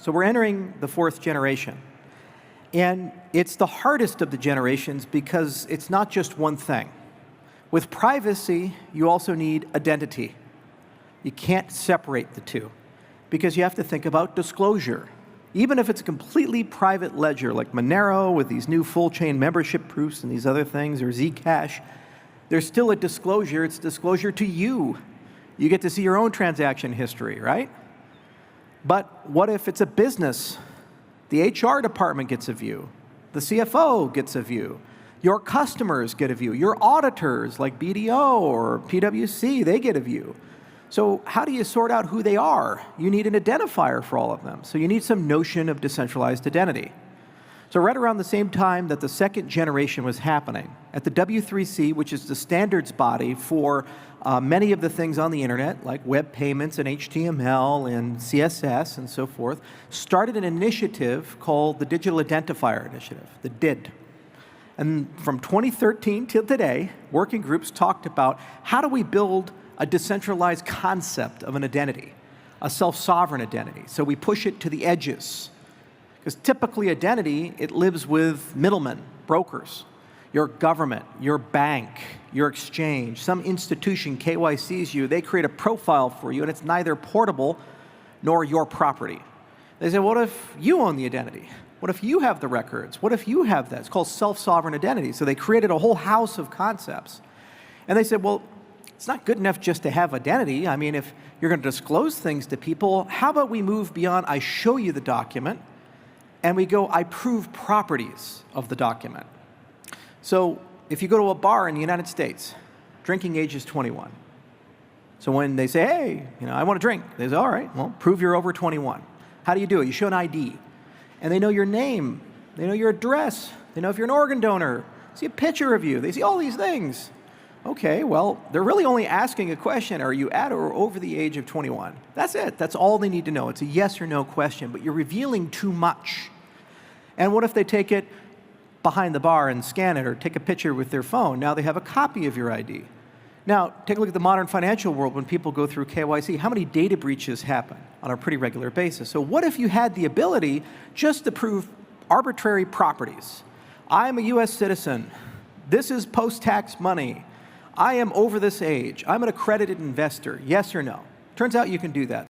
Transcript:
So we're entering the 4th generation. And it's the hardest of the generations because it's not just one thing. With privacy, you also need identity. You can't separate the two because you have to think about disclosure. Even if it's a completely private ledger like Monero with these new full-chain membership proofs and these other things, or Zcash, there's still a disclosure. It's disclosure to you. You get to see your own transaction history, right? But what if it's a business? The HR department gets a view. The CFO gets a view. Your customers get a view. Your auditors, like BDO or PwC, they get a view. So how do you sort out who they are? You need an identifier for all of them. So you need some notion of decentralized identity. So right around the same time that the 2nd generation was happening, at the W3C, which is the standards body for many of the things on the internet, like web payments and HTML and CSS and so forth, started an initiative called the Digital Identifier Initiative, the DID. And from 2013 till today, working groups talked about how do we build a decentralized concept of an identity, a self-sovereign identity. So we push it to the edges. Because typically identity, it lives with middlemen, brokers, your government, your bank, your exchange, some institution KYCs you, they create a profile for you, and it's neither portable nor your property. They say, what if you own the identity? What if you have the records? What if you have that? It's called self-sovereign identity. So they created a whole house of concepts. And they said, well, it's not good enough just to have identity. I mean, if you're going to disclose things to people, how about we move beyond I show you the document, and we go, I prove properties of the document. So if you go to a bar in the United States, drinking age is 21. So when they say, hey, I want to drink, they say, all right, well, prove you're over 21. How do you do it? You show an ID. And they know your name. They know your address. They know if you're an organ donor. They see a picture of you. They see all these things. OK, well, they're really only asking a question. Are you at or over the age of 21? That's it. That's all they need to know. It's a yes or no question. But you're revealing too much. And what if they take it behind the bar and scan it or take a picture with their phone? Now they have a copy of your ID. Now, take a look at the modern financial world when people go through KYC. How many data breaches happen on a pretty regular basis? So what if you had the ability just to prove arbitrary properties? I'm a US citizen. This is post-tax money. I am over this age. I'm an accredited investor. Yes or no? Turns out you can do that.